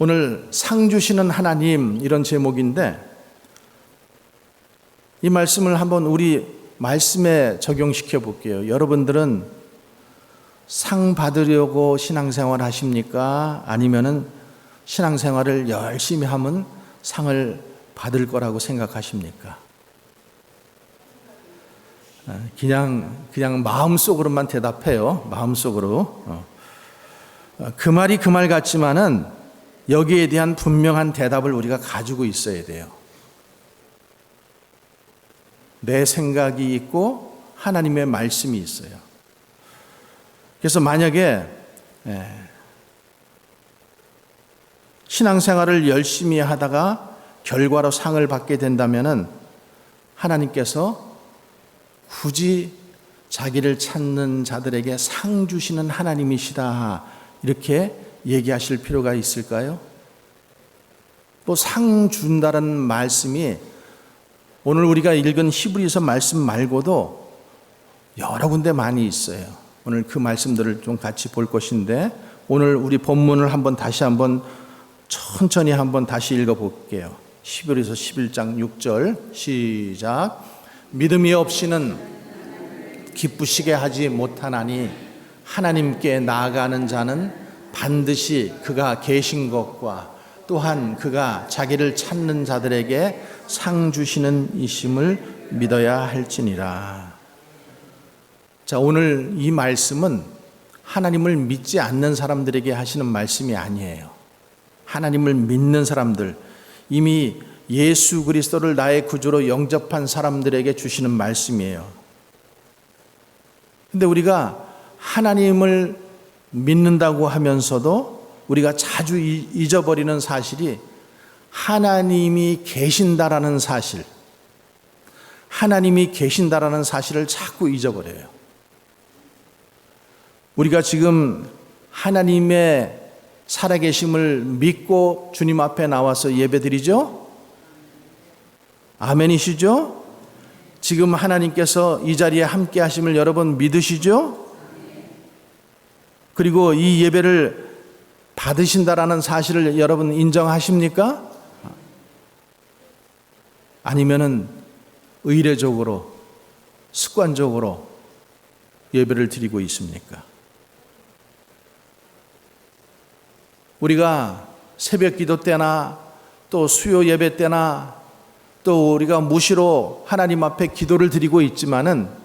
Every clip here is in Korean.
오늘 상 주시는 하나님, 이런 제목인데 이 말씀을 한번 우리 말씀에 적용시켜 볼게요. 여러분들은 상 받으려고 신앙생활 하십니까? 아니면은 신앙생활을 열심히 하면 상을 받을 거라고 생각하십니까? 그냥 마음속으로만 대답해요. 마음속으로. 그 말이 그 말 같지만은 여기에 대한 분명한 대답을 우리가 가지고 있어야 돼요. 내 생각이 있고 하나님의 말씀이 있어요. 그래서 만약에 신앙생활을 열심히 하다가 결과로 상을 받게 된다면은 하나님께서 굳이 자기를 찾는 자들에게 상 주시는 하나님이시다, 이렇게 얘기하실 필요가 있을까요? 또 상 준다는 말씀이 오늘 우리가 읽은 히브리서 말씀 말고도 여러 군데 많이 있어요. 오늘 그 말씀들을 좀 같이 볼 것인데, 오늘 우리 본문을 다시 한번 천천히 다시 읽어볼게요. 히브리서 11장 6절 시작. 믿음이 없이는 기쁘시게 하지 못하나니 하나님께 나아가는 자는 반드시 그가 계신 것과 또한 그가 자기를 찾는 자들에게 상 주시는 이심을 믿어야 할지니라. 자, 오늘 이 말씀은 하나님을 믿지 않는 사람들에게 하시는 말씀이 아니에요. 하나님을 믿는 사람들, 이미 예수 그리스도를 나의 구주로 영접한 사람들에게 주시는 말씀이에요. 근데 우리가 하나님을 믿는다고 하면서도 우리가 자주 잊어버리는 사실이 하나님이 계신다라는 사실, 하나님이 계신다라는 사실을 자꾸 잊어버려요. 우리가 지금 하나님의 살아계심을 믿고 주님 앞에 나와서 예배드리죠? 아멘이시죠? 지금 하나님께서 이 자리에 함께 하심을 여러분 믿으시죠? 그리고 이 예배를 받으신다라는 사실을 여러분 인정하십니까? 아니면은 의례적으로, 습관적으로 예배를 드리고 있습니까? 우리가 새벽 기도 때나 또 수요 예배 때나 또 우리가 무시로 하나님 앞에 기도를 드리고 있지만은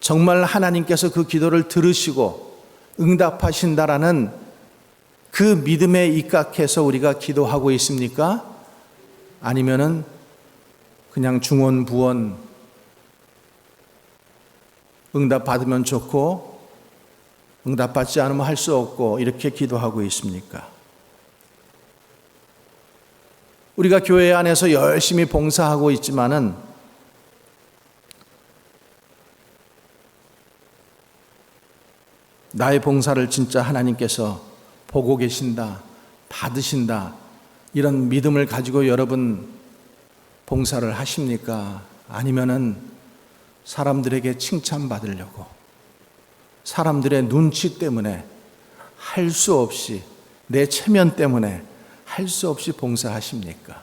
정말 하나님께서 그 기도를 들으시고 응답하신다라는 그 믿음에 입각해서 우리가 기도하고 있습니까? 아니면은 그냥 중언부언 응답 받으면 좋고 응답받지 않으면 할 수 없고 이렇게 기도하고 있습니까? 우리가 교회 안에서 열심히 봉사하고 있지만은 나의 봉사를 진짜 하나님께서 보고 계신다, 받으신다, 이런 믿음을 가지고 여러분 봉사를 하십니까? 아니면은 사람들에게 칭찬받으려고, 사람들의 눈치 때문에 할 수 없이, 내 체면 때문에 할 수 없이 봉사하십니까?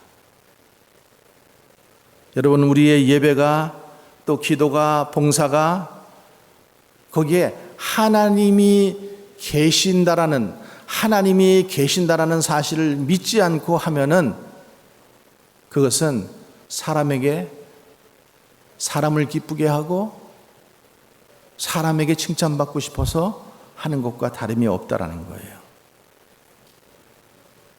여러분, 우리의 예배가 또 기도가, 봉사가 거기에 하나님이 계신다라는 사실을 믿지 않고 하면은 그것은 사람에게, 사람을 기쁘게 하고 사람에게 칭찬받고 싶어서 하는 것과 다름이 없다라는 거예요.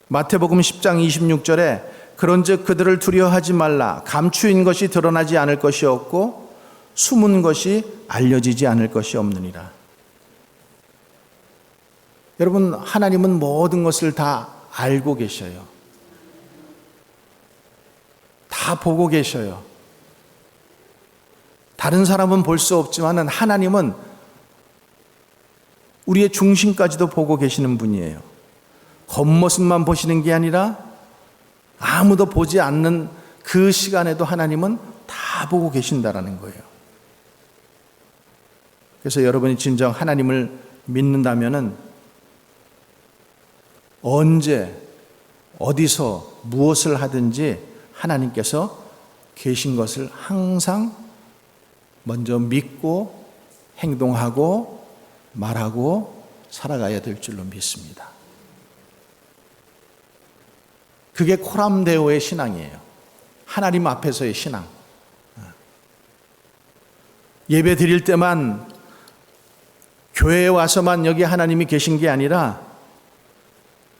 마태복음 10장 26절에 그런즉 그들을 두려워하지 말라. 감추인 것이 드러나지 않을 것이 없고 숨은 것이 알려지지 않을 것이 없느니라. 여러분, 하나님은 모든 것을 다 알고 계셔요. 다 보고 계셔요. 다른 사람은 볼 수 없지만 하나님은 우리의 중심까지도 보고 계시는 분이에요. 겉모습만 보시는 게 아니라 아무도 보지 않는 그 시간에도 하나님은 다 보고 계신다라는 거예요. 그래서 여러분이 진정 하나님을 믿는다면은 언제 어디서 무엇을 하든지 하나님께서 계신 것을 항상 먼저 믿고 행동하고 말하고 살아가야 될 줄로 믿습니다. 그게 코람데오의 신앙이에요. 하나님 앞에서의 신앙. 예배 드릴 때만 교회에 와서만 여기 하나님이 계신 게 아니라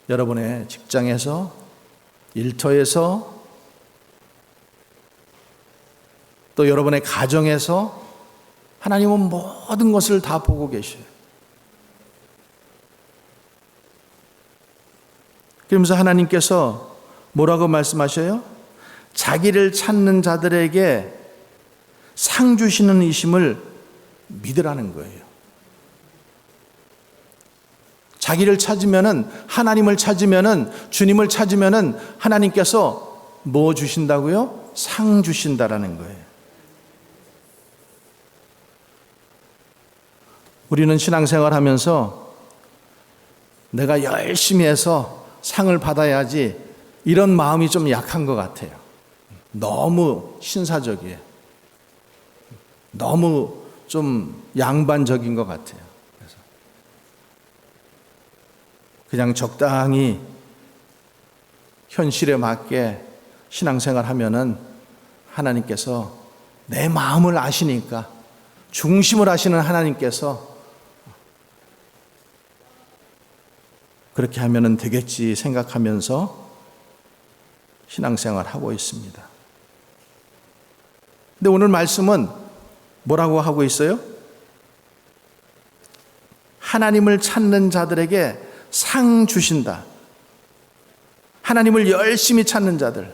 여러분의 직장에서, 일터에서, 또 여러분의 가정에서 하나님은 모든 것을 다 보고 계셔요. 그러면서 하나님께서 뭐라고 말씀하셔요? 자기를 찾는 자들에게 상 주시는 이심을 믿으라는 거예요. 자기를 찾으면은, 하나님을 찾으면은, 주님을 찾으면은 하나님께서 뭐 주신다고요? 상 주신다라는 거예요. 우리는 신앙생활 하면서 내가 열심히 해서 상을 받아야지 이런 마음이 좀 약한 것 같아요. 너무 신사적이에요. 너무 좀 양반적인 것 같아요. 그래서 그냥 적당히 현실에 맞게 신앙생활 하면은 하나님께서 내 마음을 아시니까, 중심을 아시는 하나님께서 그렇게 하면은 되겠지 생각하면서 신앙생활 하고 있습니다. 근데 오늘 말씀은 뭐라고 하고 있어요? 하나님을 찾는 자들에게 상 주신다. 하나님을 열심히 찾는 자들,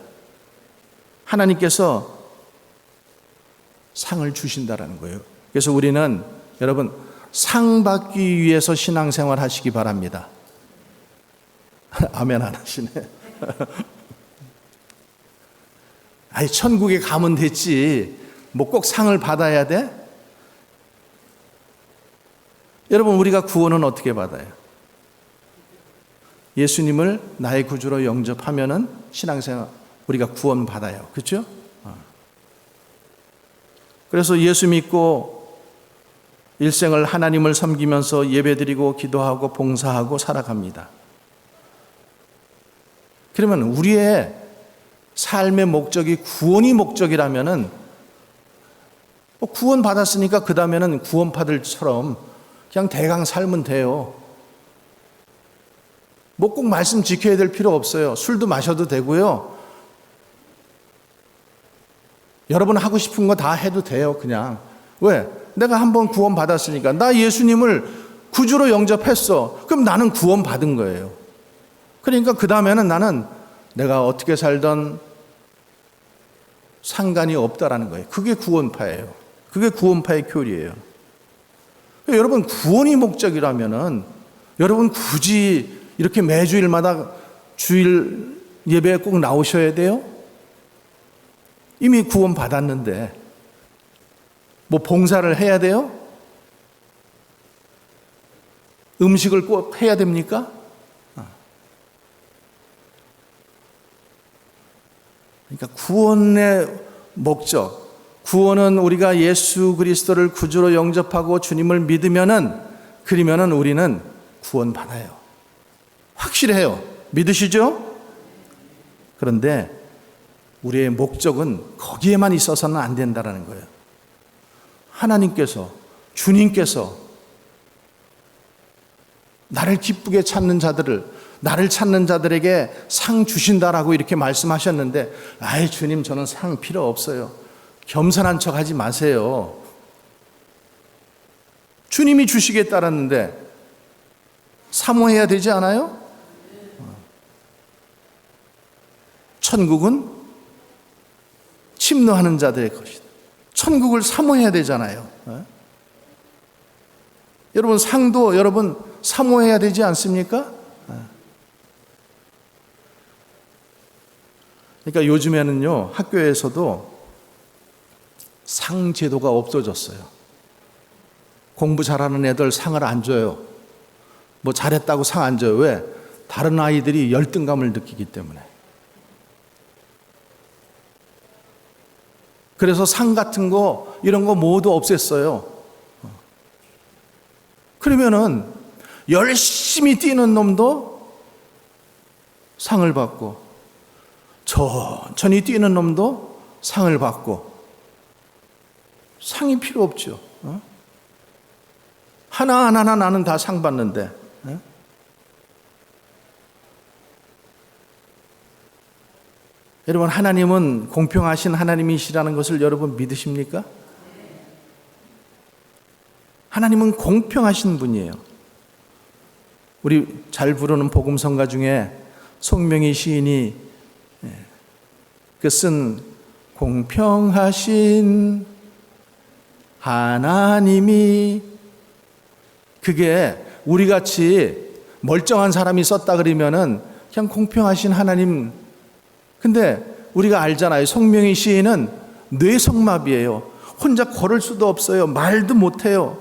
하나님께서 상을 주신다라는 거예요. 그래서 우리는 여러분 상 받기 위해서 신앙생활 하시기 바랍니다. 아멘 안 하시네. 아니 천국에 가면 됐지 뭐 꼭 상을 받아야 돼? 여러분 우리가 구원은 어떻게 받아요? 예수님을 나의 구주로 영접하면은 신앙생활 우리가 구원 받아요. 그렇죠? 그래서 예수 믿고 일생을 하나님을 섬기면서 예배드리고 기도하고 봉사하고 살아갑니다. 그러면 우리의 삶의 목적이 구원이 목적이라면은 구원 받았으니까 그 다음에는 구원파들처럼 그냥 대강 살면 돼요. 뭐 꼭 말씀 지켜야 될 필요 없어요. 술도 마셔도 되고요. 여러분 하고 싶은 거 다 해도 돼요. 그냥. 왜? 내가 한번 구원 받았으니까. 나 예수님을 구주로 영접했어. 그럼 나는 구원 받은 거예요. 그러니까 그 다음에는 나는 내가 어떻게 살던 상관이 없다라는 거예요. 그게 구원파예요. 그게 구원파의 교리예요. 여러분 구원이 목적이라면은 여러분 굳이 이렇게 매주일마다 주일 예배에 꼭 나오셔야 돼요? 이미 구원 받았는데 뭐 봉사를 해야 돼요? 음식을 꼭 해야 됩니까? 그러니까 구원의 목적, 구원은 우리가 예수 그리스도를 구주로 영접하고 주님을 믿으면은, 그러면은 우리는 구원 받아요. 확실해요. 믿으시죠? 그런데 우리의 목적은 거기에만 있어서는 안 된다는 거예요. 하나님께서, 주님께서 나를 기쁘게 찾는 자들을, 나를 찾는 자들에게 상 주신다라고 이렇게 말씀하셨는데, 아이 주님 저는 상 필요 없어요. 겸손한 척 하지 마세요. 주님이 주시겠다라는데 사모해야 되지 않아요? 천국은 침노하는 자들의 것이다. 천국을 사모해야 되잖아요. 여러분 상도 여러분 사모해야 되지 않습니까? 그러니까 요즘에는요 학교에서도 상 제도가 없어졌어요. 공부 잘하는 애들 상을 안 줘요. 뭐 잘했다고 상 안 줘요. 왜? 다른 아이들이 열등감을 느끼기 때문에. 그래서 상 같은 거 이런 거 모두 없앴어요. 그러면은 열심히 뛰는 놈도 상을 받고 천천히 뛰는 놈도 상을 받고, 상이 필요 없죠. 하나하나 나는 다 상 받는데. 여러분, 하나님은 공평하신 하나님이시라는 것을 여러분 믿으십니까? 하나님은 공평하신 분이에요. 우리 잘 부르는 복음성가 중에 송명희 시인이 그 쓴 공평하신 하나님이, 그게 우리같이 멀쩡한 사람이 썼다 그러면은 그냥 공평하신 하나님. 근데 우리가 알잖아요. 송명희 시인은 뇌성마비예요. 혼자 걸을 수도 없어요. 말도 못해요.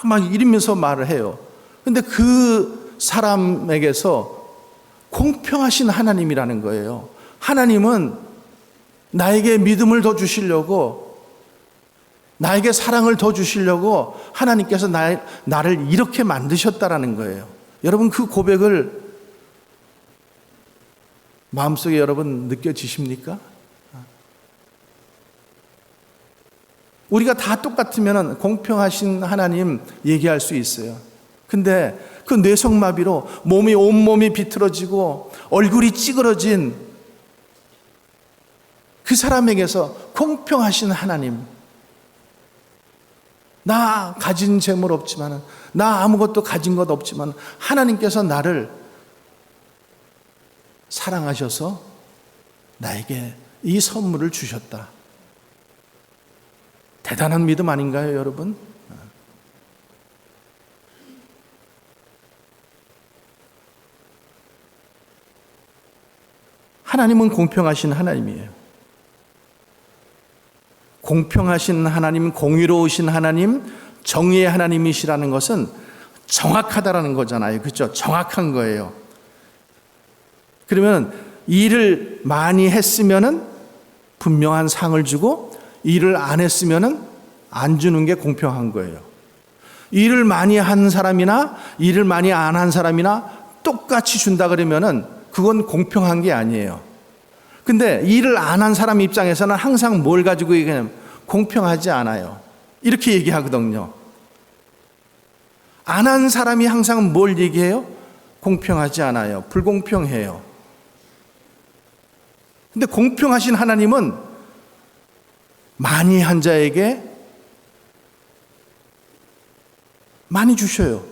막 이러면서 말을 해요. 근데 그 사람에게서 공평하신 하나님이라는 거예요. 하나님은 나에게 믿음을 더 주시려고, 나에게 사랑을 더 주시려고 하나님께서 나를 이렇게 만드셨다라는 거예요. 여러분, 그 고백을 마음속에 여러분 느껴지십니까? 우리가 다 똑같으면 공평하신 하나님 얘기할 수 있어요. 근데 그 뇌성마비로 온몸이 비틀어지고 얼굴이 찌그러진 그 사람에게서 공평하신 하나님, 나 가진 재물 없지만, 나 아무것도 가진 것 없지만 하나님께서 나를 사랑하셔서 나에게 이 선물을 주셨다. 대단한 믿음 아닌가요, 여러분? 하나님은 공평하신 하나님이에요. 공평하신 하나님, 공의로우신 하나님, 정의의 하나님이시라는 것은 정확하다라는 거잖아요. 그렇죠? 정확한 거예요. 그러면 일을 많이 했으면은 분명한 상을 주고, 일을 안 했으면은 안 주는 게 공평한 거예요. 일을 많이 한 사람이나 일을 많이 안 한 사람이나 똑같이 준다 그러면은 그건 공평한 게 아니에요. 근데 일을 안 한 사람 입장에서는 항상 뭘 가지고 얘기하냐면 공평하지 않아요. 이렇게 얘기하거든요. 안 한 사람이 항상 뭘 얘기해요? 공평하지 않아요. 불공평해요. 근데 공평하신 하나님은 많이 한 자에게 많이 주셔요.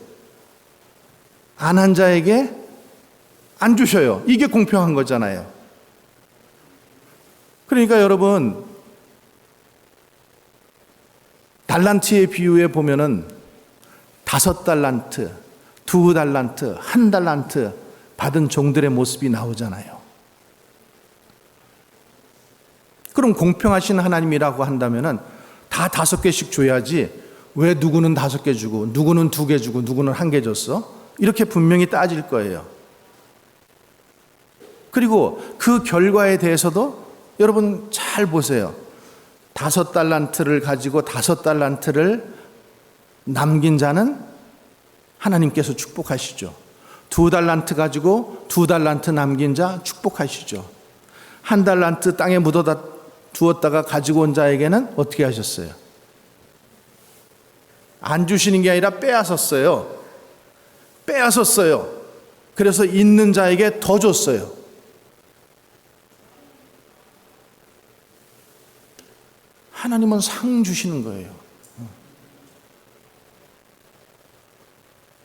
안 한 자에게 안 주셔요. 이게 공평한 거잖아요. 그러니까 여러분, 달란트의 비유에 보면은 5달란트, 2달란트, 1달란트 받은 종들의 모습이 나오잖아요. 그럼 공평하신 하나님이라고 한다면은 다 5개씩 줘야지, 왜 누구는 5개 주고 누구는 2개 주고 누구는 1개 줬어? 이렇게 분명히 따질 거예요. 그리고 그 결과에 대해서도 여러분 잘 보세요. 5달란트를 가지고 5달란트를 남긴 자는 하나님께서 축복하시죠. 2달란트 가지고 2달란트 남긴 자 축복하시죠. 1달란트 땅에 묻어다 두었다가 가지고 온 자에게는 어떻게 하셨어요? 안 주시는 게 아니라 빼앗았어요. 그래서 있는 자에게 더 줬어요. 하나님은 상 주시는 거예요.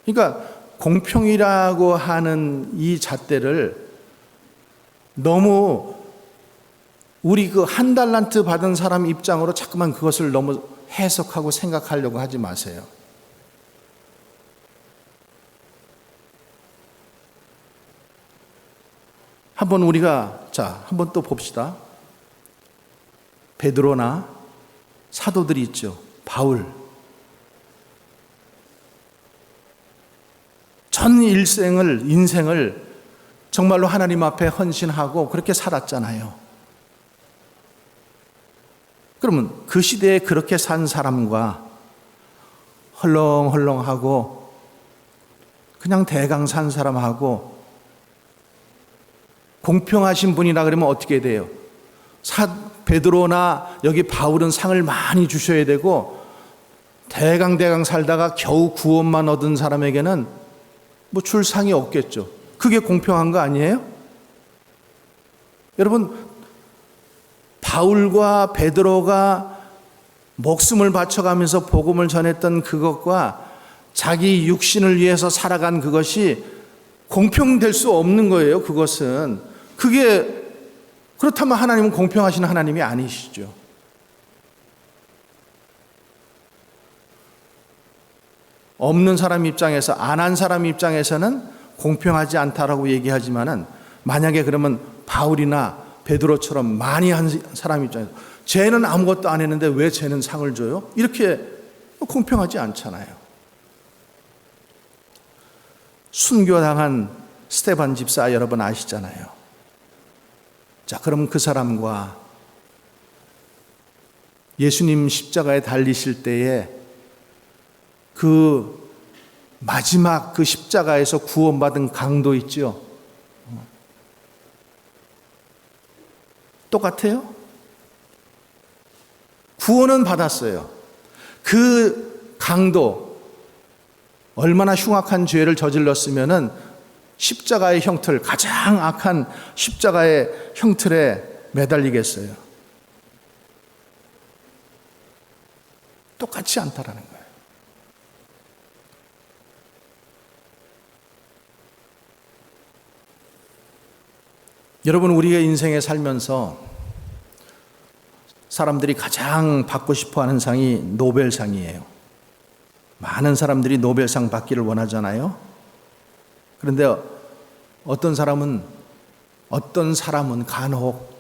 그러니까 공평이라고 하는 이 잣대를 너무 우리 그 1달란트 받은 사람 입장으로 자꾸만 그것을 너무 해석하고 생각하려고 하지 마세요. 한번 우리가 한번 또 봅시다. 베드로나 사도들이 있죠. 바울. 전 인생을 정말로 하나님 앞에 헌신하고 그렇게 살았잖아요. 그러면 그 시대에 그렇게 산 사람과 헐렁헐렁하고 그냥 대강 산 사람하고 공평하신 분이라 그러면 어떻게 돼요? 베드로나 여기 바울은 상을 많이 주셔야 되고 대강 살다가 겨우 구원만 얻은 사람에게는 뭐 줄 상이 없겠죠. 그게 공평한 거 아니에요? 여러분, 바울과 베드로가 목숨을 바쳐가면서 복음을 전했던 그것과 자기 육신을 위해서 살아간 그것이 공평될 수 없는 거예요. 그게 그렇다면 하나님은 공평하신 하나님이 아니시죠. 없는 사람 입장에서, 안 한 사람 입장에서는 공평하지 않다라고 얘기하지만은 만약에 그러면 바울이나 베드로처럼 많이 한 사람 입장에서 쟤는 아무것도 안 했는데 왜 쟤는 상을 줘요? 이렇게 공평하지 않잖아요. 순교당한 스데반 집사 여러분 아시잖아요. 자, 그럼 그 사람과 예수님 십자가에 달리실 때에 그 마지막 그 십자가에서 구원받은 강도 있죠? 똑같아요? 구원은 받았어요. 그 강도 얼마나 흉악한 죄를 저질렀으면은 십자가의 형틀, 가장 악한 십자가의 형틀에 매달리겠어요. 똑같지 않다라는 거예요. 여러분, 우리의 인생에 살면서 사람들이 가장 받고 싶어 하는 상이 노벨상이에요. 많은 사람들이 노벨상 받기를 원하잖아요. 그런데 어떤 사람은 간혹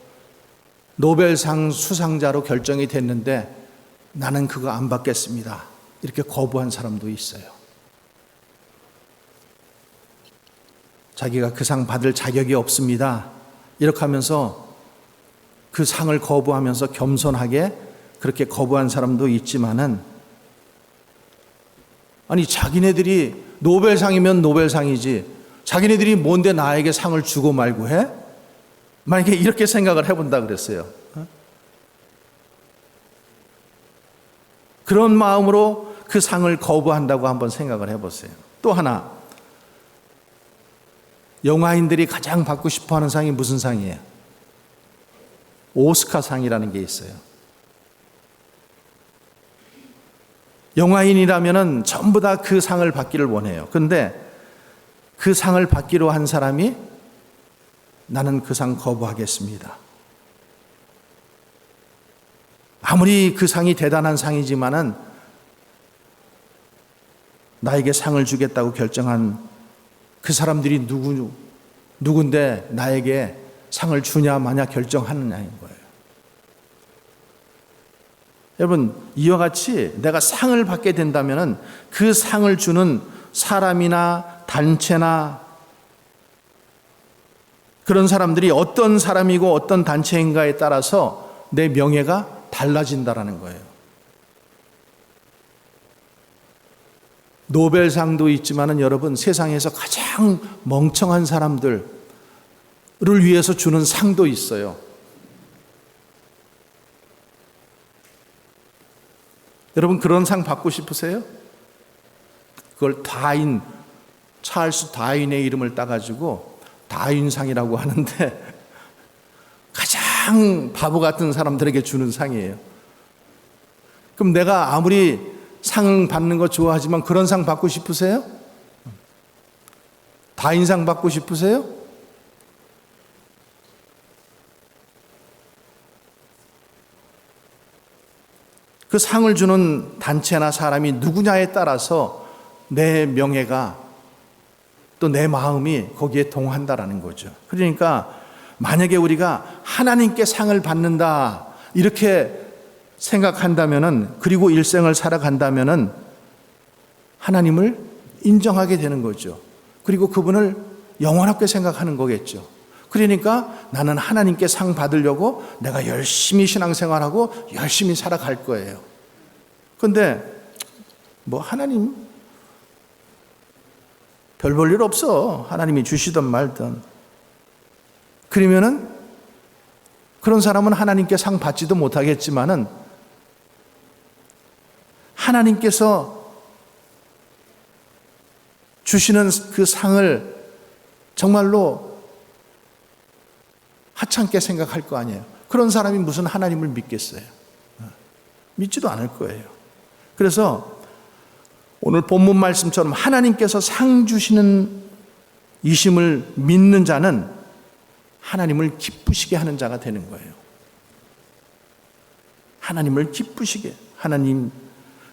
노벨상 수상자로 결정이 됐는데 나는 그거 안 받겠습니다. 이렇게 거부한 사람도 있어요. 자기가 그 상 받을 자격이 없습니다. 이렇게 하면서 그 상을 거부하면서 겸손하게 그렇게 거부한 사람도 있지만은, 아니 자기네들이 노벨상이면 노벨상이지 자기네들이 뭔데 나에게 상을 주고 말고 해? 만약에 이렇게 생각을 해본다 그랬어요. 그런 마음으로 그 상을 거부한다고 한번 생각을 해보세요. 또 하나, 영화인들이 가장 받고 싶어하는 상이 무슨 상이에요? 오스카상이라는 게 있어요. 영화인이라면은 전부 다 그 상을 받기를 원해요. 그런데 그 상을 받기로 한 사람이 나는 그 상 거부하겠습니다. 아무리 그 상이 대단한 상이지만은 나에게 상을 주겠다고 결정한 그 사람들이 누군데 나에게 상을 주냐 마냐 결정하느냐인 거예요. 여러분, 이와 같이 내가 상을 받게 된다면은 그 상을 주는 사람이나 단체나 그런 사람들이 어떤 사람이고 어떤 단체인가에 따라서 내 명예가 달라진다라는 거예요. 노벨상도 있지만은 여러분, 세상에서 가장 멍청한 사람들을 위해서 주는 상도 있어요. 여러분, 그런 상 받고 싶으세요? 그걸 찰스 다윈의 이름을 따가지고 다윈상이라고 하는데 가장 바보 같은 사람들에게 주는 상이에요. 그럼 내가 아무리 상 받는 거 좋아하지만 그런 상 받고 싶으세요? 다윈상 받고 싶으세요? 그 상을 주는 단체나 사람이 누구냐에 따라서 내 명예가 또 내 마음이 거기에 동한다라는 거죠. 그러니까 만약에 우리가 하나님께 상을 받는다 이렇게 생각한다면은, 그리고 일생을 살아간다면은 하나님을 인정하게 되는 거죠. 그리고 그분을 영원하게 생각하는 거겠죠. 그러니까 나는 하나님께 상 받으려고 내가 열심히 신앙생활하고 열심히 살아갈 거예요. 근데 뭐 하나님 별 볼 일 없어. 하나님이 주시든 말든. 그러면은 그런 사람은 하나님께 상 받지도 못하겠지만은 하나님께서 주시는 그 상을 정말로 하찮게 생각할 거 아니에요. 그런 사람이 무슨 하나님을 믿겠어요? 믿지도 않을 거예요. 그래서 오늘 본문 말씀처럼 하나님께서 상 주시는 이심을 믿는 자는 하나님을 기쁘시게 하는 자가 되는 거예요. 하나님을 기쁘시게. 하나님.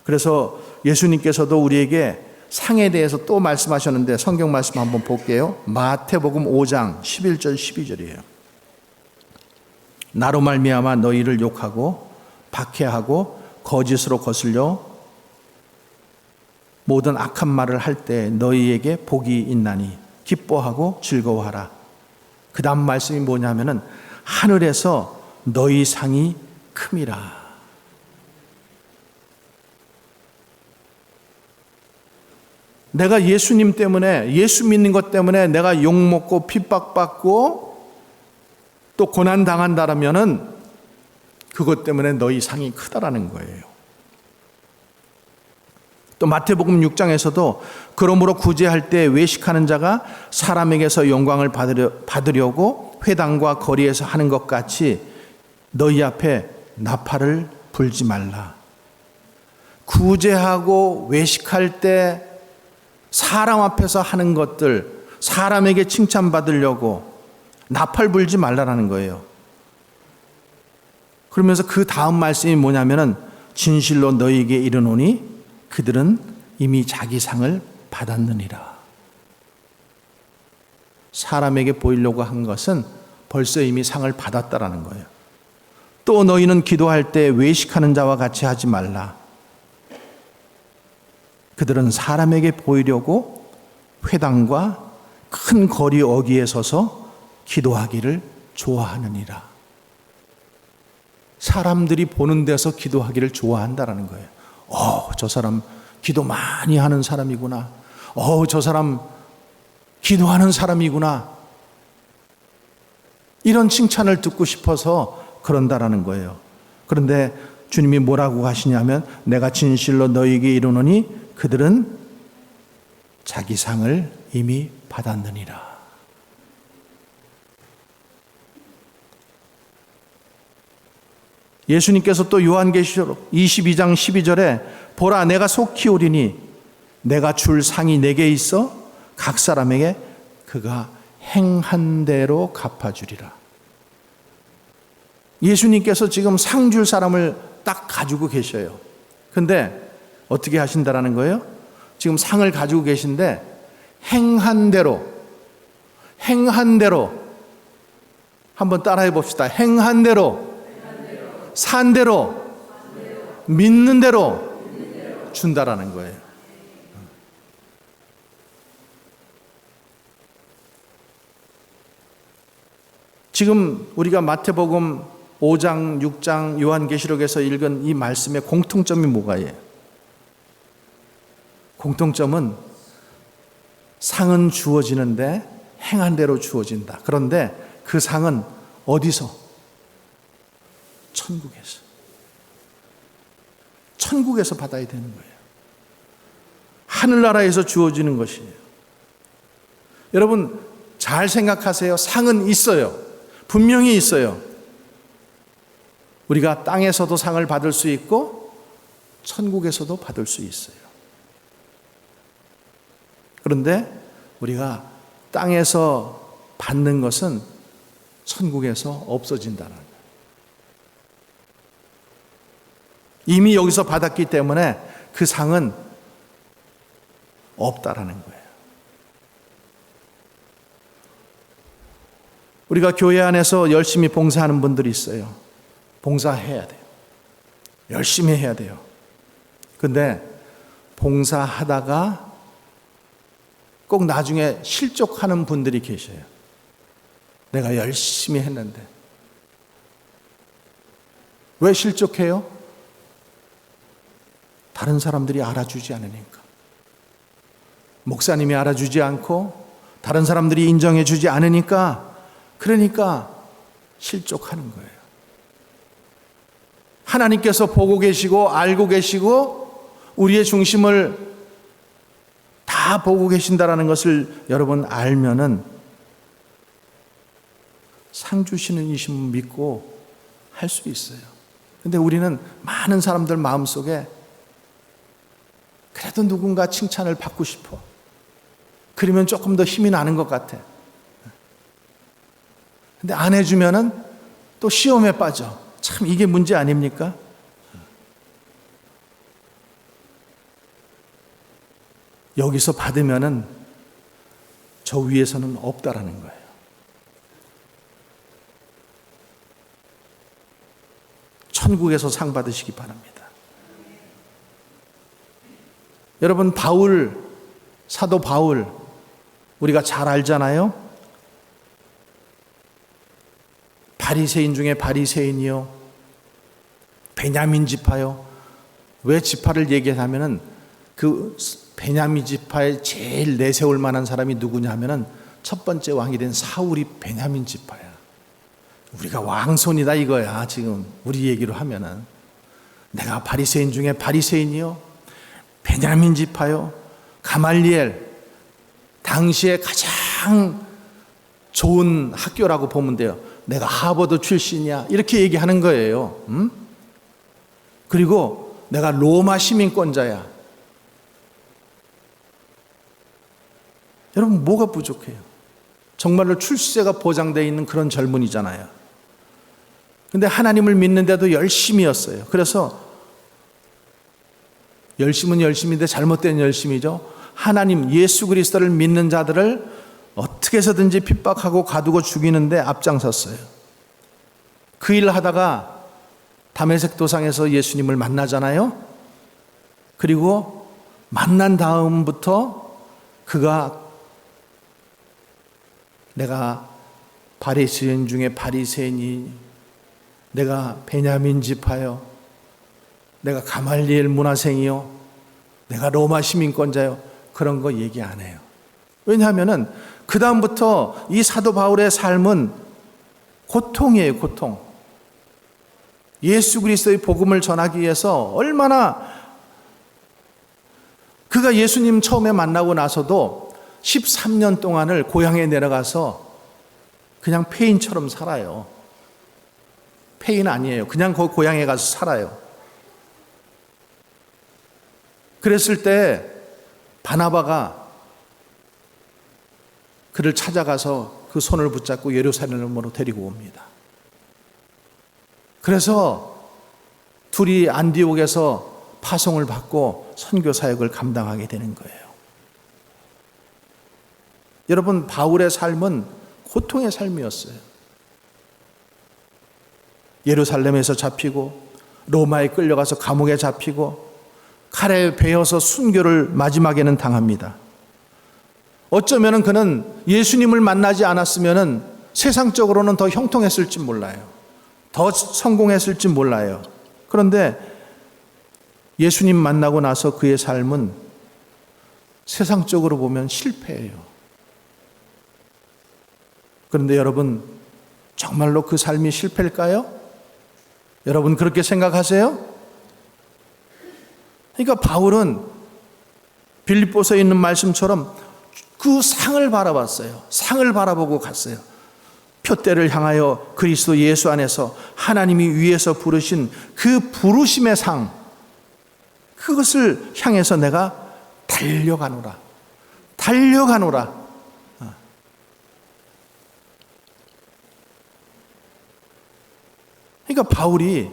그래서 예수님께서도 우리에게 상에 대해서 또 말씀하셨는데 성경 말씀 한번 볼게요. 마태복음 5장 11절 12절이에요. 나로 말미암아 너희를 욕하고 박해하고 거짓으로 거슬려 모든 악한 말을 할 때 너희에게 복이 있나니 기뻐하고 즐거워하라. 그 다음 말씀이 뭐냐면은 하늘에서 너희 상이 큼이라. 내가 예수님 때문에, 예수 믿는 것 때문에 내가 욕먹고 핍박받고 또 고난당한다라면은 그것 때문에 너희 상이 크다라는 거예요. 또 마태복음 6장에서도 그러므로 구제할 때 외식하는 자가 사람에게서 영광을 받으려고 회당과 거리에서 하는 것 같이 너희 앞에 나팔을 불지 말라. 구제하고 외식할 때 사람 앞에서 하는 것들, 사람에게 칭찬받으려고 나팔 불지 말라라는 거예요. 그러면서 그 다음 말씀이 뭐냐면은 진실로 너희에게 이르노니 그들은 이미 자기 상을 받았느니라. 사람에게 보이려고 한 것은 벌써 이미 상을 받았다라는 거예요. 또 너희는 기도할 때 외식하는 자와 같이 하지 말라. 그들은 사람에게 보이려고 회당과 큰 거리 어귀에 서서 기도하기를 좋아하느니라. 사람들이 보는 데서 기도하기를 좋아한다라는 거예요. 저 사람 기도 많이 하는 사람이구나. 저 사람 기도하는 사람이구나. 이런 칭찬을 듣고 싶어서 그런다라는 거예요. 그런데 주님이 뭐라고 하시냐면 내가 진실로 너희에게 이르노니 그들은 자기 상을 이미 받았느니라. 예수님께서 또 요한계시록 22장 12절에 보라 내가 속히 오리니 내가 줄 상이 내게 있어 각 사람에게 그가 행한 대로 갚아주리라. 예수님께서 지금 상 줄 사람을 딱 가지고 계셔요. 근데 어떻게 하신다라는 거예요? 지금 상을 가지고 계신데 행한 대로 한번 따라해 봅시다. 행한 대로 산 대로 믿는 대로 준다라는 거예요. 지금 우리가 마태복음 5장, 6장, 요한계시록에서 읽은 이 말씀의 공통점이 뭐가예요? 공통점은 상은 주어지는데 행한 대로 주어진다. 그런데 그 상은 어디서? 천국에서 받아야 되는 거예요. 하늘나라에서 주어지는 것이에요. 여러분 잘 생각하세요. 상은 있어요. 분명히 있어요. 우리가 땅에서도 상을 받을 수 있고 천국에서도 받을 수 있어요. 그런데 우리가 땅에서 받는 것은 천국에서 없어진다는 거예요. 이미 여기서 받았기 때문에 그 상은 없다라는 거예요. 우리가 교회 안에서 열심히 봉사하는 분들이 있어요. 봉사해야 돼요. 열심히 해야 돼요. 근데 봉사하다가 꼭 나중에 실족하는 분들이 계셔요. 내가 열심히 했는데. 왜 실족해요? 다른 사람들이 알아주지 않으니까. 목사님이 알아주지 않고 다른 사람들이 인정해 주지 않으니까, 그러니까 실족하는 거예요. 하나님께서 보고 계시고 알고 계시고 우리의 중심을 다 보고 계신다라는 것을 여러분 알면은 상 주시는 이심을 믿고 할 수 있어요. 근데 우리는 많은 사람들 마음속에 그래도 누군가 칭찬을 받고 싶어. 그러면 조금 더 힘이 나는 것 같아. 근데 안 해주면은 또 시험에 빠져. 참 이게 문제 아닙니까? 여기서 받으면은 저 위에서는 없다라는 거예요. 천국에서 상 받으시기 바랍니다. 여러분, 사도 바울, 우리가 잘 알잖아요. 바리새인 중에 바리새인이요, 베냐민 지파요. 왜 지파를 얘기하면은 그 베냐민 지파에 제일 내세울 만한 사람이 누구냐 하면은 첫 번째 왕이 된 사울이 베냐민 지파야. 우리가 왕손이다 이거야. 지금 우리 얘기로 하면은 내가 바리새인 중에 바리새인이요, 베냐민 지파요, 가말리엘, 당시에 가장 좋은 학교라고 보면 돼요. 내가 하버드 출신이야 이렇게 얘기하는 거예요. 그리고 내가 로마 시민권자야. 여러분, 뭐가 부족해요? 정말로 출세가 보장되어 있는 그런 젊은이잖아요. 근데 하나님을 믿는데도 열심이었어요. 그래서 열심은 열심인데 잘못된 열심이죠. 하나님 예수 그리스도를 믿는 자들을 어떻게 해서든지 핍박하고 가두고 죽이는데 앞장섰어요. 그 일을 하다가 다메섹 도상에서 예수님을 만나잖아요. 그리고 만난 다음부터 그가 내가 바리새인 중에 바리새인이, 내가 베냐민 지파요, 내가 가말리엘 문화생이요, 내가 로마 시민권자요, 그런 거 얘기 안 해요. 왜냐하면은 그 다음부터 이 사도 바울의 삶은 고통이에요. 고통. 예수 그리스도의 복음을 전하기 위해서 얼마나, 그가 예수님 처음에 만나고 나서도 13년 동안을 고향에 내려가서 그냥 폐인처럼 살아요. 폐인 아니에요. 그냥 그 고향에 가서 살아요. 그랬을 때 바나바가 그를 찾아가서 그 손을 붙잡고 예루살렘으로 데리고 옵니다. 그래서 둘이 안디옥에서 파송을 받고 선교 사역을 감당하게 되는 거예요. 여러분, 바울의 삶은 고통의 삶이었어요. 예루살렘에서 잡히고 로마에 끌려가서 감옥에 잡히고 칼에 베어서 순교를 마지막에는 당합니다. 어쩌면 그는 예수님을 만나지 않았으면 세상적으로는 더 형통했을지 몰라요. 더 성공했을지 몰라요. 그런데 예수님 만나고 나서 그의 삶은 세상적으로 보면 실패예요. 그런데 여러분, 정말로 그 삶이 실패일까요? 여러분 그렇게 생각하세요? 그러니까 바울은 빌립보서에 있는 말씀처럼 그 상을 바라봤어요. 상을 바라보고 갔어요. 표대를 향하여 그리스도 예수 안에서 하나님이 위에서 부르신 그 부르심의 상, 그것을 향해서 내가 달려가노라. 달려가노라. 그러니까 바울이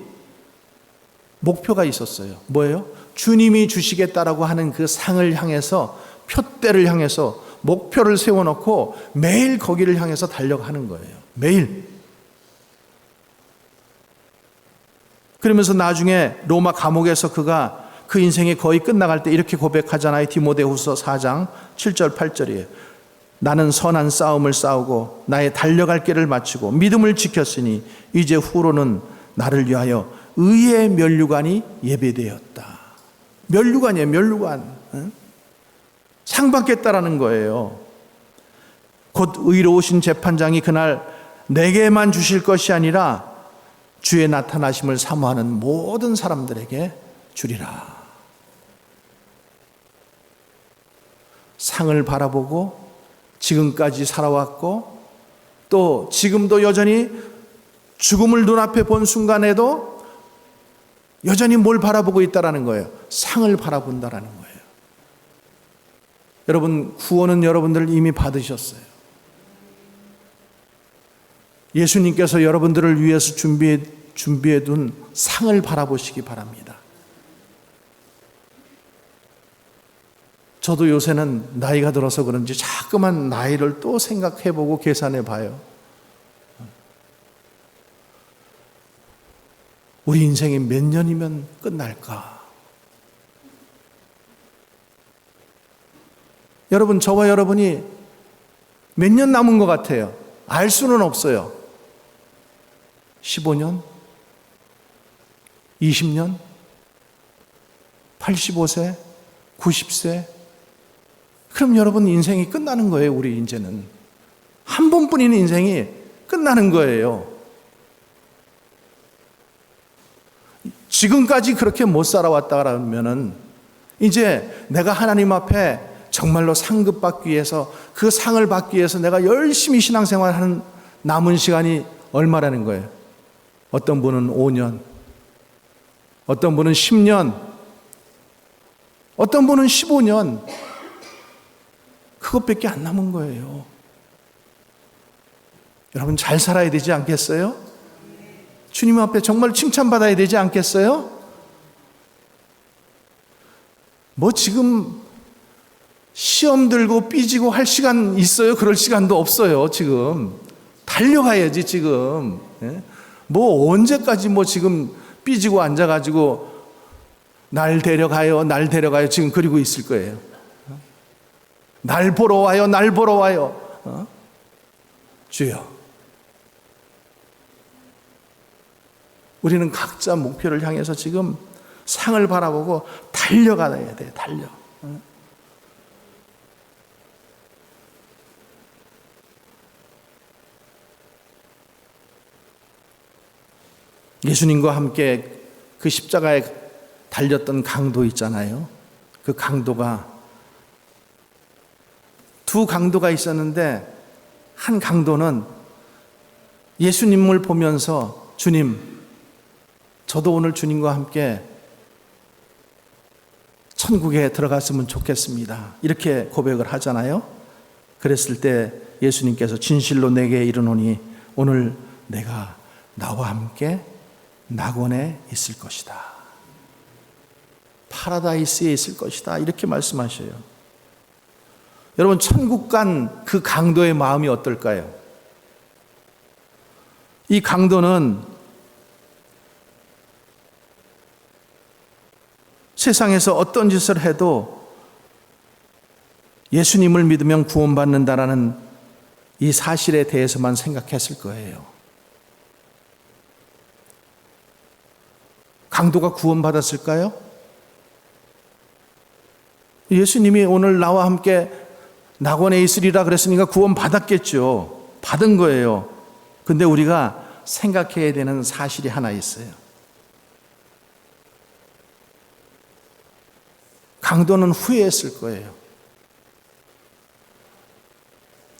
목표가 있었어요. 뭐예요? 주님이 주시겠다라고 하는 그 상을 향해서, 표대를 향해서 목표를 세워놓고 매일 거기를 향해서 달려가는 거예요. 매일. 그러면서 나중에 로마 감옥에서 그가 그 인생이 거의 끝나갈 때 이렇게 고백하잖아요. 디모데후서 4장 7절 8절이에요. 나는 선한 싸움을 싸우고 나의 달려갈 길을 마치고 믿음을 지켰으니 이제 후로는 나를 위하여 의의 면류관이 예배되었다. 면류관이에요. 면류관. 상 받겠다라는 거예요. 곧 의로우신 재판장이 그날 내게만 주실 것이 아니라 주의 나타나심을 사모하는 모든 사람들에게 주리라. 상을 바라보고 지금까지 살아왔고 또 지금도 여전히 죽음을 눈앞에 본 순간에도 여전히 뭘 바라보고 있다라는 거예요. 상을 바라본다라는 거예요. 여러분, 구원은 여러분들 이미 받으셨어요. 예수님께서 여러분들을 위해서 준비해 둔 상을 바라보시기 바랍니다. 저도 요새는 나이가 들어서 그런지 자꾸만 나이를 또 생각해보고 계산해봐요. 우리 인생이 몇 년이면 끝날까? 여러분, 저와 여러분이 몇 년 남은 것 같아요? 알 수는 없어요. 15년? 20년? 85세? 90세? 그럼 여러분 인생이 끝나는 거예요. 우리 이제는 한 번뿐인 인생이 끝나는 거예요. 지금까지 그렇게 못 살아왔다라면은 이제 내가 하나님 앞에 정말로 상급 받기 위해서 그 상을 받기 위해서 내가 열심히 신앙생활하는 남은 시간이 얼마라는 거예요. 어떤 분은 5년, 어떤 분은 10년, 어떤 분은 15년. 그것밖에 안 남은 거예요. 여러분, 잘 살아야 되지 않겠어요? 주님 앞에 정말 칭찬받아야 되지 않겠어요? 뭐 지금 시험 들고 삐지고 할 시간 있어요? 그럴 시간도 없어요. 지금 달려가야지. 지금 뭐 언제까지 뭐 지금 삐지고 앉아가지고 날 데려가요, 날 데려가요 지금 그리고 있을 거예요. 날 보러 와요, 날 보러 와요. 주여, 우리는 각자 목표를 향해서 지금 상을 바라보고 달려가야 돼. 달려. 예수님과 함께 그 십자가에 달렸던 강도 있잖아요. 그 강도가 두 강도가 있었는데 한 강도는 예수님을 보면서 주님, 저도 오늘 주님과 함께 천국에 들어갔으면 좋겠습니다. 이렇게 고백을 하잖아요. 그랬을 때 예수님께서 진실로 내게 이르노니 오늘 내가 나와 함께 낙원에 있을 것이다. 파라다이스에 있을 것이다. 이렇게 말씀하셔요. 여러분, 천국 간 그 강도의 마음이 어떨까요? 이 강도는 세상에서 어떤 짓을 해도 예수님을 믿으면 구원받는다라는 이 사실에 대해서만 생각했을 거예요. 강도가 구원받았을까요? 예수님이 오늘 나와 함께 낙원에 있으리라 그랬으니까 구원받았겠죠. 받은 거예요. 근데 우리가 생각해야 되는 사실이 하나 있어요. 강도는 후회했을 거예요.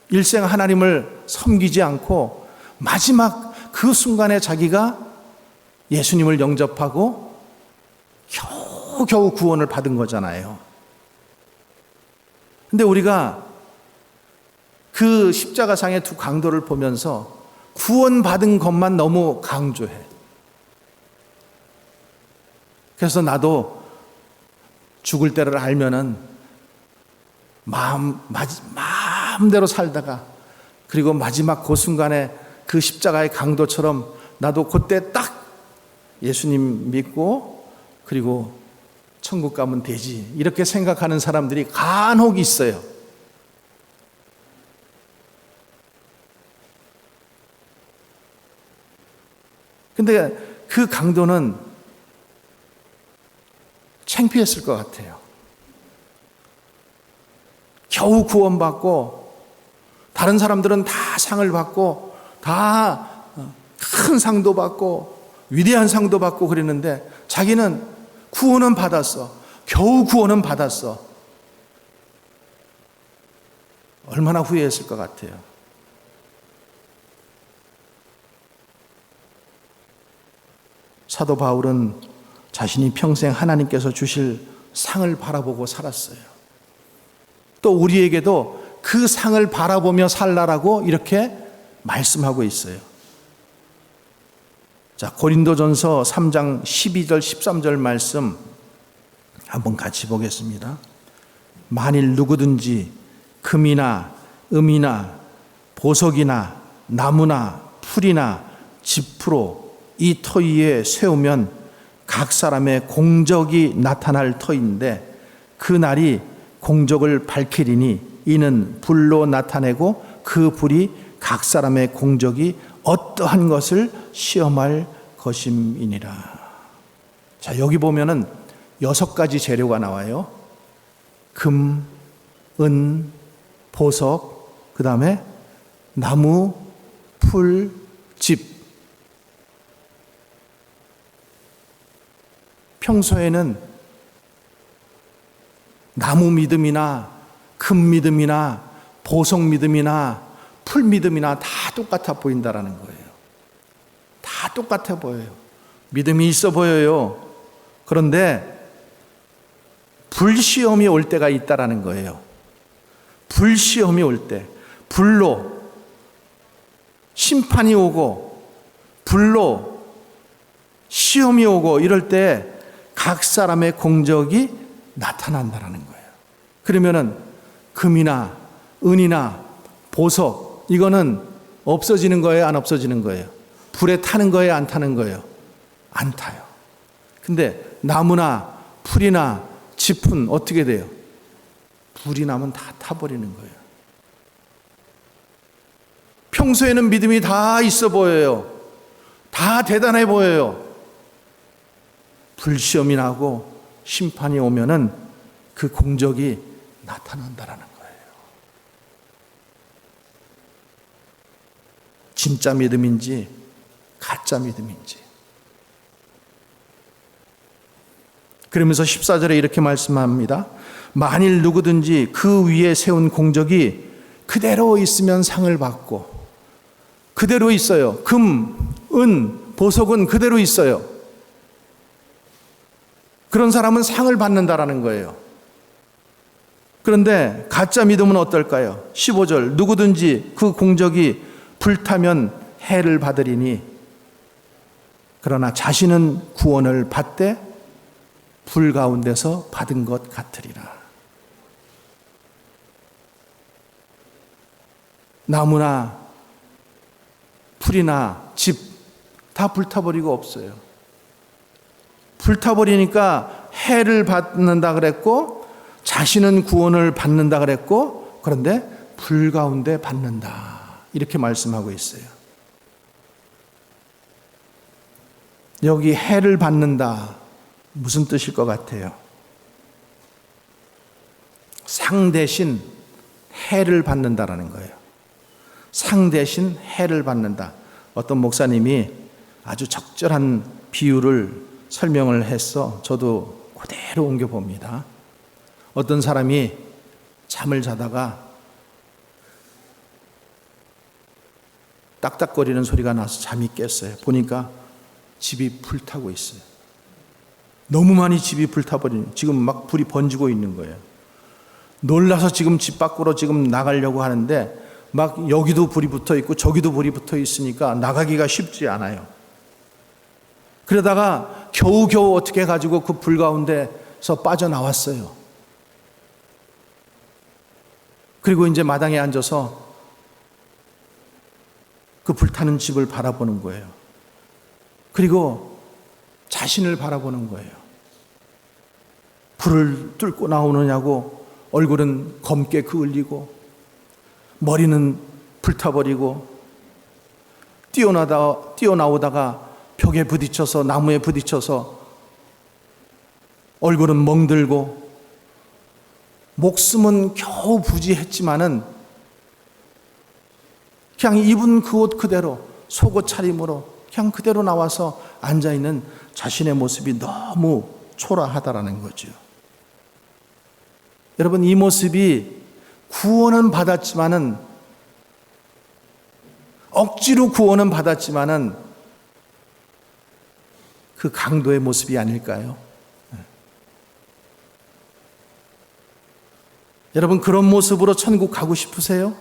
일생 하나님을 섬기지 않고 마지막 그 순간에 자기가 예수님을 영접하고 겨우겨우 구원을 받은 거잖아요. 근데 우리가 그 십자가상의 두 강도를 보면서 구원받은 것만 너무 강조해. 그래서 나도 죽을 때를 알면은 마음대로 살다가 그리고 마지막 그 순간에 그 십자가의 강도처럼 나도 그때 딱 예수님 믿고 그리고 천국 가면 되지, 이렇게 생각하는 사람들이 간혹 있어요. 근데 그 강도는 창피했을 것 같아요. 겨우 구원받고 다른 사람들은 다 상을 받고 다 큰 상도 받고 위대한 상도 받고 그랬는데 자기는 구원은 받았어. 겨우 구원은 받았어. 얼마나 후회했을 것 같아요. 사도 바울은 자신이 평생 하나님께서 주실 상을 바라보고 살았어요. 또 우리에게도 그 상을 바라보며 살라라고 이렇게 말씀하고 있어요. 자, 고린도전서 3장 12절 13절 말씀 한번 같이 보겠습니다. 만일 누구든지 금이나 음이나 보석이나 나무나 풀이나 지프로 이 터 위에 세우면 각 사람의 공적이 나타날 터인데 그 날이 공적을 밝히리니 이는 불로 나타내고 그 불이 각 사람의 공적이 어떠한 것을 시험할 것임이니라. 자, 여기 보면은 6가지 재료가 나와요. 금, 은, 보석, 그 다음에 나무, 풀, 집. 평소에는 나무 믿음이나 금 믿음이나 보석 믿음이나 풀 믿음이나 다 똑같아 보인다라는 거예요. 다 똑같아 보여요. 믿음이 있어 보여요. 그런데 불시험이 올 때가 있다라는 거예요. 불시험이 올 때, 불로 심판이 오고 불로 시험이 오고 이럴 때 각 사람의 공적이 나타난다라는 거예요. 그러면은 금이나 은이나 보석 이거는 없어지는 거예요, 안 없어지는 거예요? 불에 타는 거예요, 안 타는 거예요? 안 타요. 근데 나무나 풀이나 짚은 어떻게 돼요? 불이 나면 다 타버리는 거예요. 평소에는 믿음이 다 있어 보여요. 다 대단해 보여요. 불시험이 나고 심판이 오면은 그 공적이 나타난다라는 거예요. 진짜 믿음인지 가짜 믿음인지. 그러면서 14절에 이렇게 말씀합니다. 만일 누구든지 그 위에 세운 공적이 그대로 있으면 상을 받고, 그대로 있어요. 금, 은, 보석은 그대로 있어요. 그런 사람은 상을 받는다라는 거예요. 그런데 가짜 믿음은 어떨까요? 15절 누구든지 그 공적이 불타면 해를 받으리니 그러나 자신은 구원을 받되 불 가운데서 받은 것 같으리라. 나무나 풀이나 집 다 불타버리고 없어요. 불타버리니까 해를 받는다 그랬고 자신은 구원을 받는다 그랬고 그런데 불 가운데 받는다 이렇게 말씀하고 있어요. 여기 해를 받는다 무슨 뜻일 것 같아요? 상 대신 해를 받는다라는 거예요. 상 대신 해를 받는다. 어떤 목사님이 아주 적절한 비유를 설명을 해서 저도 그대로 옮겨봅니다. 어떤 사람이 잠을 자다가 딱딱거리는 소리가 나서 잠이 깼어요. 보니까 집이 불타고 있어요. 너무 많이 집이 불타버리는, 지금 막 불이 번지고 있는 거예요. 놀라서 지금 집 밖으로 지금 나가려고 하는데 막 여기도 불이 붙어 있고 저기도 불이 붙어 있으니까 나가기가 쉽지 않아요. 그러다가 겨우겨우 어떻게 해가지고 그 불 가운데서 빠져나왔어요. 그리고 이제 마당에 앉아서 그 불타는 집을 바라보는 거예요. 그리고 자신을 바라보는 거예요. 불을 뚫고 나오느냐고 얼굴은 검게 그을리고 머리는 불타버리고 뛰어나오다가 벽에 부딪혀서, 나무에 부딪혀서 얼굴은 멍들고 목숨은 겨우 부지했지만은 그냥 입은 그 옷 그대로, 속옷 차림으로 그냥 그대로 나와서 앉아있는 자신의 모습이 너무 초라하다라는 거죠. 여러분, 이 모습이 구원은 받았지만은, 억지로 구원은 받았지만은 그 강도의 모습이 아닐까요? 여러분, 그런 모습으로 천국 가고 싶으세요?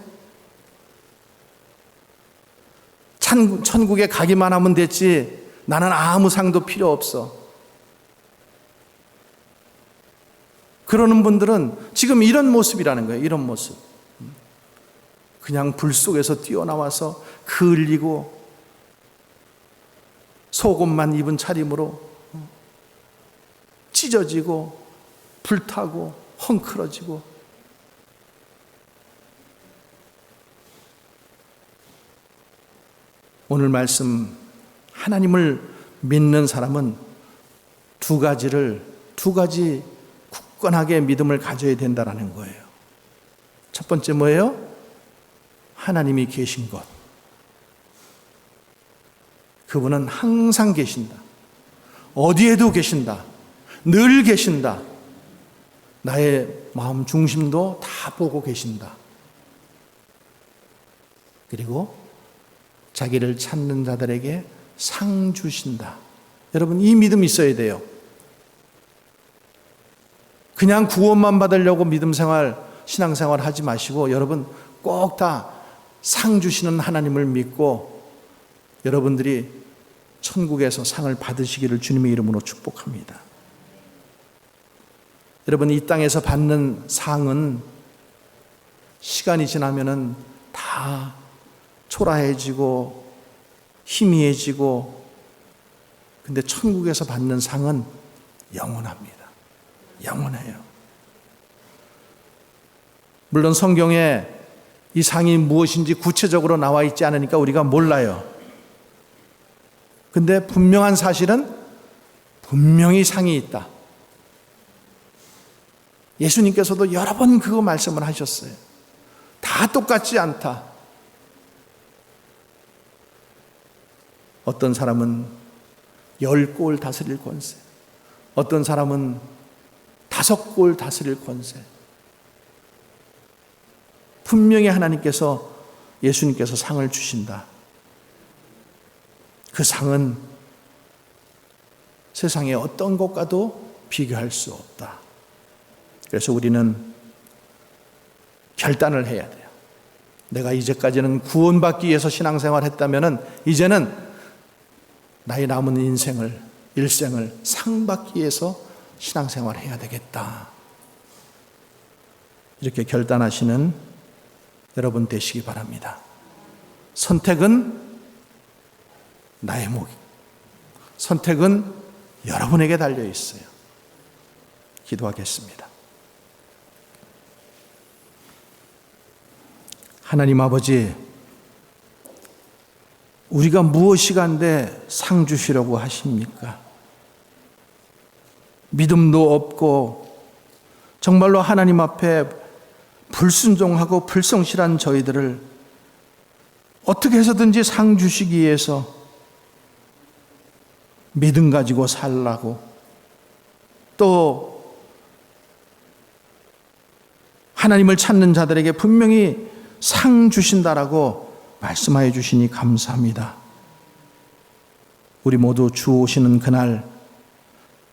천국에 가기만 하면 됐지, 나는 아무 상도 필요 없어, 그러는 분들은 지금 이런 모습이라는 거예요. 이런 모습. 그냥 불 속에서 뛰어나와서 그을리고 속옷만 입은 차림으로 찢어지고 불타고 헝클어지고. 오늘 말씀, 하나님을 믿는 사람은 두 가지 굳건하게 믿음을 가져야 된다는 거예요. 첫 번째 뭐예요? 하나님이 계신 것. 그분은 항상 계신다. 어디에도 계신다. 늘 계신다. 나의 마음 중심도 다 보고 계신다. 그리고 자기를 찾는 자들에게 상 주신다. 여러분, 이 믿음 있어야 돼요. 그냥 구원만 받으려고 믿음 생활, 신앙 생활 하지 마시고, 여러분 꼭 다 상 주시는 하나님을 믿고 여러분들이 천국에서 상을 받으시기를 주님의 이름으로 축복합니다. 여러분, 이 땅에서 받는 상은 시간이 지나면은 다 초라해지고 희미해지고, 근데 천국에서 받는 상은 영원합니다. 영원해요. 물론 성경에 이 상이 무엇인지 구체적으로 나와 있지 않으니까 우리가 몰라요. 근데 분명한 사실은 분명히 상이 있다. 예수님께서도 여러 번 그거 말씀을 하셨어요. 다 똑같지 않다. 어떤 사람은 10골 다스릴 권세, 어떤 사람은 5골 다스릴 권세. 분명히 하나님께서, 예수님께서 상을 주신다. 그 상은 세상의 어떤 것과도 비교할 수 없다. 그래서 우리는 결단을 해야 돼요. 내가 이제까지는 구원받기 위해서 신앙생활을 했다면 이제는 나의 남은 일생을 상 받기 위해서 신앙생활을 해야 되겠다. 이렇게 결단하시는 여러분 되시기 바랍니다. 선택은 나의 몫, 선택은 여러분에게 달려 있어요. 기도하겠습니다. 하나님 아버지, 우리가 무엇이 간데 상 주시려고 하십니까? 믿음도 없고 정말로 하나님 앞에 불순종하고 불성실한 저희들을 어떻게 해서든지 상 주시기 위해서 믿음 가지고 살라고, 또 하나님을 찾는 자들에게 분명히 상 주신다라고 말씀하여 주시니 감사합니다. 우리 모두 주 오시는 그날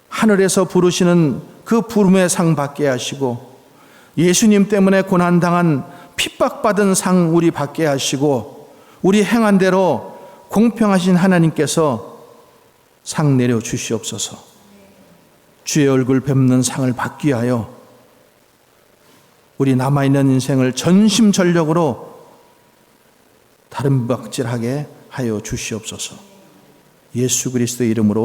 하늘에서 부르시는 그 부름의 상 받게 하시고, 예수님 때문에 고난당한 핍박받은 상 우리 받게 하시고, 우리 행한 대로 공평하신 하나님께서 상 내려 주시옵소서. 주의 얼굴 뵙는 상을 받기 위하여 우리 남아있는 인생을 전심전력으로 다름박질하게 하여 주시옵소서. 예수 그리스도의 이름으로